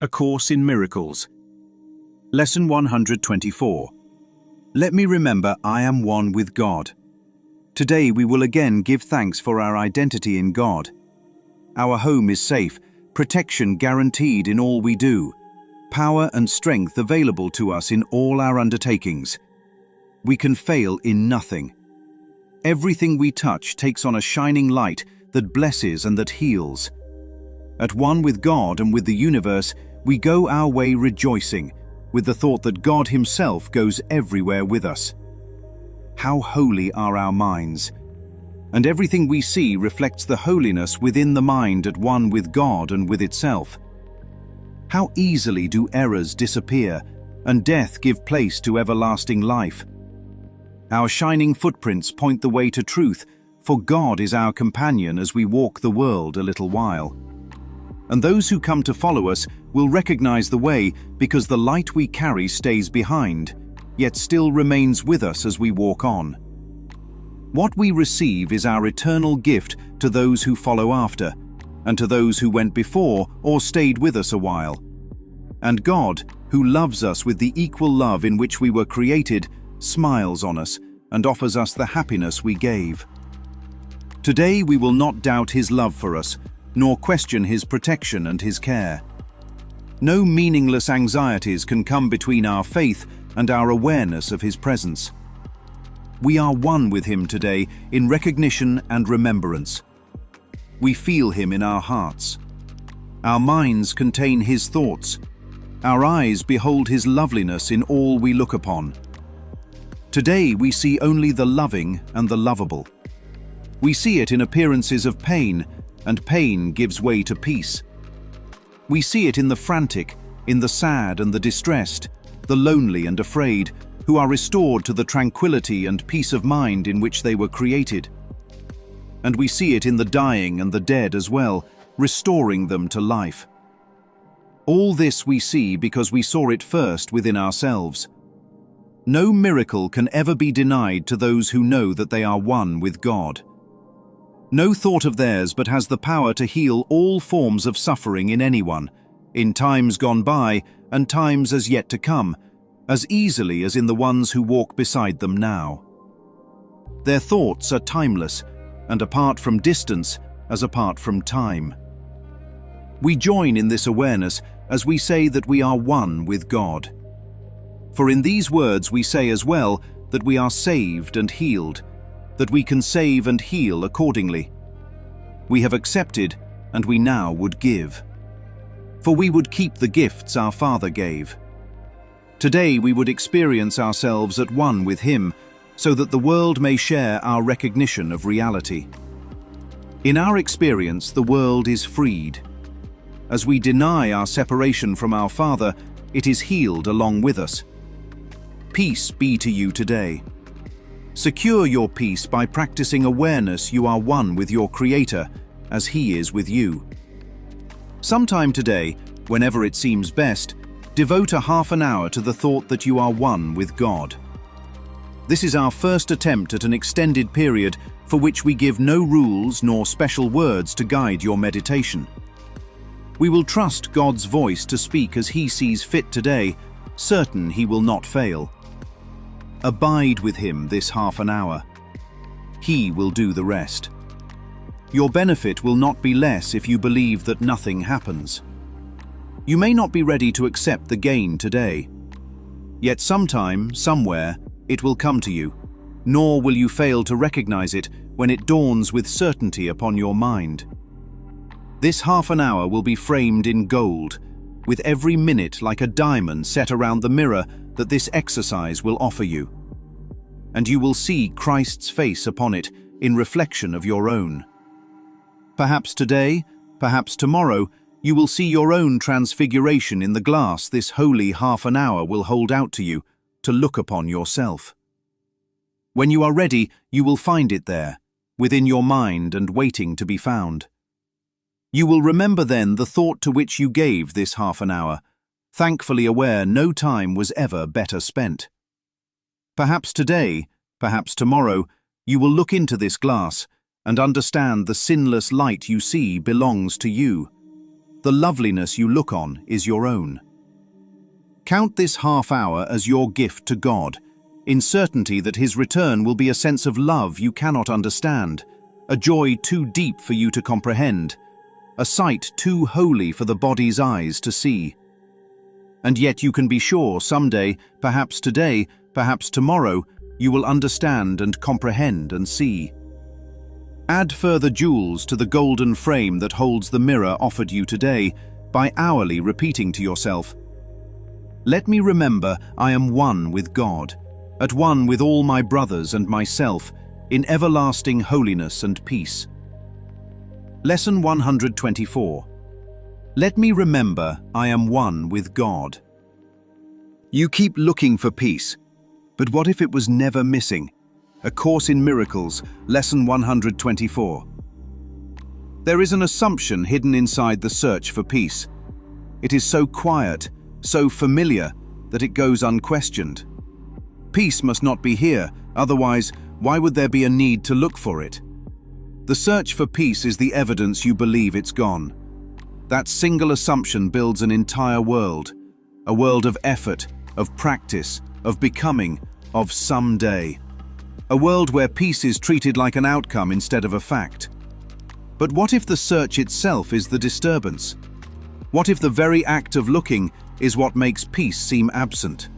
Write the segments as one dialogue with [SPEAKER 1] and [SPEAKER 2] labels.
[SPEAKER 1] A Course in Miracles. Lesson 124. Let me remember I am one with God. Today we will again give thanks for our identity in God. Our home is safe, protection guaranteed in all we do, power and strength available to us in all our undertakings. We can fail in nothing. Everything we touch takes on a shining light that blesses and that heals. At one with God and with the universe, we go our way rejoicing, with the thought that God Himself goes everywhere with us. How holy are our minds! And everything we see reflects the holiness within the mind at one with God and with itself. How easily do errors disappear, and death give place to everlasting life. Our shining footprints point the way to truth, for God is our companion as we walk the world a little while. And those who come to follow us will recognize the way because the light we carry stays behind, yet still remains with us as we walk on. What we receive is our eternal gift to those who follow after, and to those who went before or stayed with us a while. And God, who loves us with the equal love in which we were created, smiles on us and offers us the happiness we gave. Today we will not doubt His love for us, nor question His protection and His care. No meaningless anxieties can come between our faith and our awareness of His presence. We are one with Him today in recognition and remembrance. We feel Him in our hearts. Our minds contain His thoughts. Our eyes behold His loveliness in all we look upon. Today we see only the loving and the lovable. We see it in appearances of pain, and pain gives way to peace. We see it in the frantic, in the sad and the distressed, the lonely and afraid, who are restored to the tranquility and peace of mind in which they were created. And we see it in the dying and the dead as well, restoring them to life. All this we see because we saw it first within ourselves. No miracle can ever be denied to those who know that they are one with God. No thought of theirs but has the power to heal all forms of suffering in anyone, in times gone by and times as yet to come, as easily as in the ones who walk beside them now. Their thoughts are timeless, and apart from distance, as apart from time. We join in this awareness as we say that we are one with God. For in these words we say as well that we are saved and healed, that we can save and heal accordingly. We have accepted, and we now would give. For we would keep the gifts our Father gave. Today we would experience ourselves at one with Him, so that the world may share our recognition of reality. In our experience, the world is freed. As we deny our separation from our Father, it is healed along with us. Peace be to you today. Secure your peace by practicing awareness you are one with your Creator, as He is with you. Sometime today, whenever it seems best, devote a half an hour to the thought that you are one with God. This is our first attempt at an extended period for which we give no rules nor special words to guide your meditation. We will trust God's voice to speak as He sees fit today, certain He will not fail. Abide with Him this half an hour. He will do the rest. Your benefit will not be less if you believe that nothing happens. You may not be ready to accept the gain today. Yet sometime, somewhere, it will come to you, nor will you fail to recognize it when it dawns with certainty upon your mind. This half an hour will be framed in gold, with every minute like a diamond set around the mirror that this exercise will offer you. And you will see Christ's face upon it in reflection of your own. Perhaps today, perhaps tomorrow, you will see your own transfiguration in the glass this holy half an hour will hold out to you to look upon yourself. When you are ready, you will find it there, within your mind and waiting to be found. You will remember then the thought to which you gave this half an hour, thankfully aware no time was ever better spent. Perhaps today, perhaps tomorrow, you will look into this glass and understand the sinless light you see belongs to you. the loveliness you look on is your own. Count this half hour as your gift to God, in certainty that His return will be a sense of love you cannot understand, a joy too deep for you to comprehend, a sight too holy for the body's eyes to see. And yet you can be sure someday, perhaps today, perhaps tomorrow, you will understand and comprehend and see. Add further jewels to the golden frame that holds the mirror offered you today by hourly repeating to yourself, "Let me remember I am one with God, at one with all my brothers and myself, in everlasting holiness and peace." Lesson 124. Let me remember I am one with God. You keep looking for peace, but what if it was never missing? A Course in Miracles, Lesson 124. There is an assumption hidden inside the search for peace. It is so quiet, so familiar, that it goes unquestioned. Peace must not be here, otherwise, why would there be a need to look for it? The search for peace is the evidence you believe it's gone. That single assumption builds an entire world, a world of effort, of practice, of becoming, of someday. A world where peace is treated like an outcome instead of a fact. But what if the search itself is the disturbance? What if the very act of looking is what makes peace seem absent?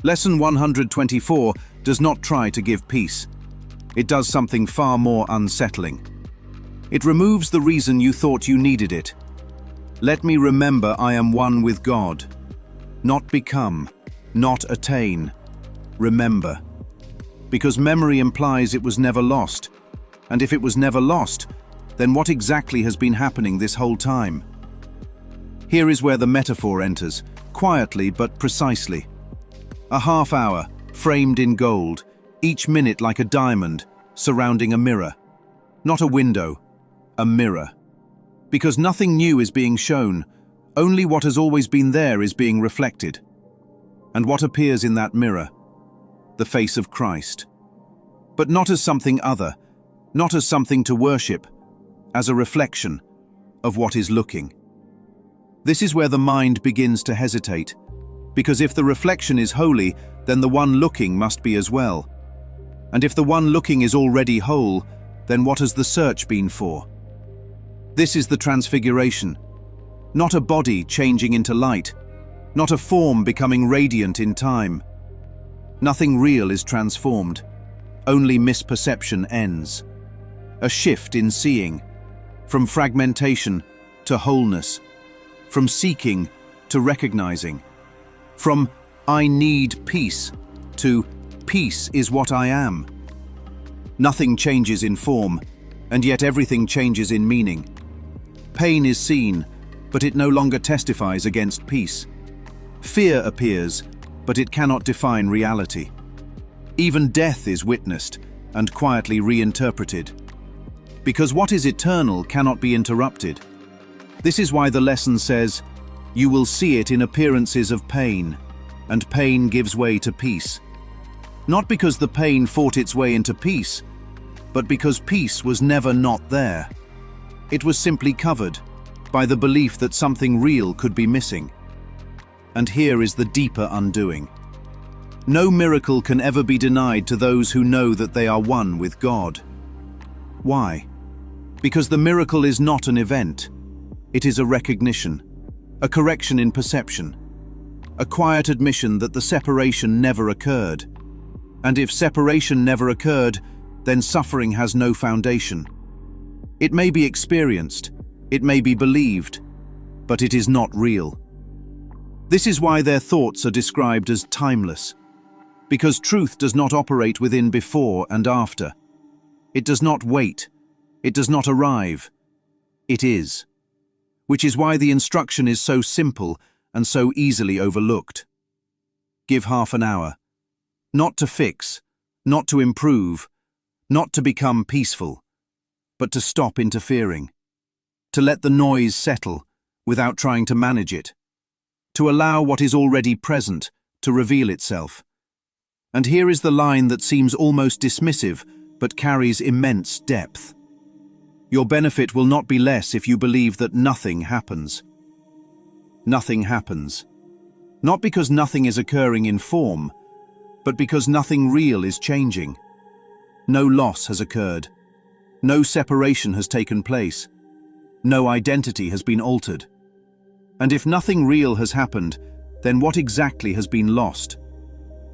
[SPEAKER 1] Lesson 124 does not try to give peace. It does something far more unsettling. It removes the reason you thought you needed it. Let me remember I am one with God. Not become, not attain. Remember. Because memory implies it was never lost. And if it was never lost, then what exactly has been happening this whole time? Here is where the metaphor enters, quietly but precisely. A half hour, framed in gold, each minute like a diamond, surrounding a mirror. Not a window, a mirror. Because nothing new is being shown, only what has always been there is being reflected. And what appears in that mirror? The face of Christ. But not as something other, not as something to worship, as a reflection of what is looking. This is where the mind begins to hesitate, because if the reflection is holy, then the one looking must be as well. And if the one looking is already whole, then what has the search been for? This is the Transfiguration. Not a body changing into light, not a form becoming radiant in time. Nothing real is transformed, only misperception ends. A shift in seeing, from fragmentation to wholeness, from seeking to recognizing, from "I need peace" to "peace is what I am." Nothing changes in form, and yet everything changes in meaning. Pain is seen, but it no longer testifies against peace. Fear appears, but it cannot define reality. Even death is witnessed and quietly reinterpreted. Because what is eternal cannot be interrupted. This is why the lesson says, "You will see it in appearances of pain, and pain gives way to peace." Not because the pain fought its way into peace, but because peace was never not there. It was simply covered by the belief that something real could be missing. And here is the deeper undoing. No miracle can ever be denied to those who know that they are one with God. Why? Because the miracle is not an event. It is a recognition, a correction in perception, a quiet admission that the separation never occurred. And if separation never occurred, then suffering has no foundation. It may be experienced, it may be believed, but it is not real. This is why their thoughts are described as timeless, because truth does not operate within before and after. It does not wait, it does not arrive, it is. Which is why the instruction is so simple and so easily overlooked. Give half an hour, not to fix, not to improve, not to become peaceful, but to stop interfering, to let the noise settle without trying to manage it, to allow what is already present to reveal itself. And here is the line that seems almost dismissive, but carries immense depth. Your benefit will not be less if you believe that nothing happens. Nothing happens. Not because nothing is occurring in form, but because nothing real is changing. No loss has occurred. No separation has taken place. No identity has been altered. And if nothing real has happened, then what exactly has been lost?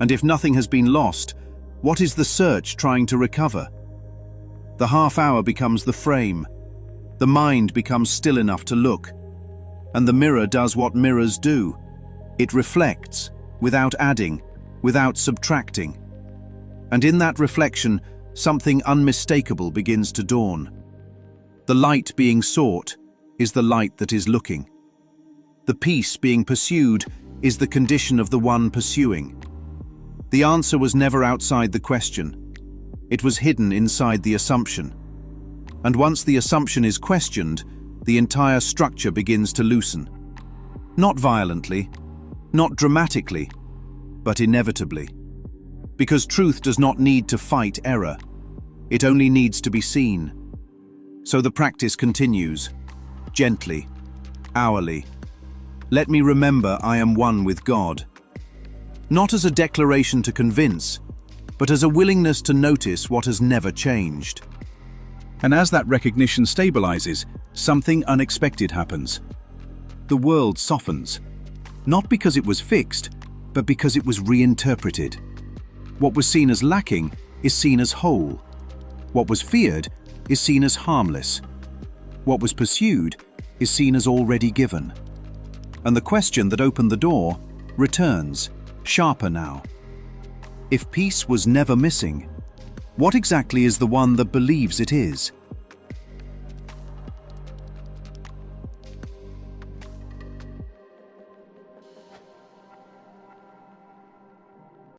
[SPEAKER 1] And if nothing has been lost, what is the search trying to recover? The half hour becomes the frame. The mind becomes still enough to look. And the mirror does what mirrors do. It reflects, without adding, without subtracting. And in that reflection, something unmistakable begins to dawn. The light being sought is the light that is looking. The peace being pursued is the condition of the one pursuing. The answer was never outside the question. It was hidden inside the assumption. And once the assumption is questioned, the entire structure begins to loosen. Not violently, not dramatically, but inevitably. Because truth does not need to fight error. It only needs to be seen. So the practice continues, gently, hourly. Let me remember I am one with God. Not as a declaration to convince, but as a willingness to notice what has never changed. And as that recognition stabilizes, something unexpected happens. The world softens, not because it was fixed, but because it was reinterpreted. What was seen as lacking is seen as whole. What was feared is seen as harmless. What was pursued is seen as already given. And the question that opened the door returns, sharper now. If peace was never missing, what exactly is the one that believes it is?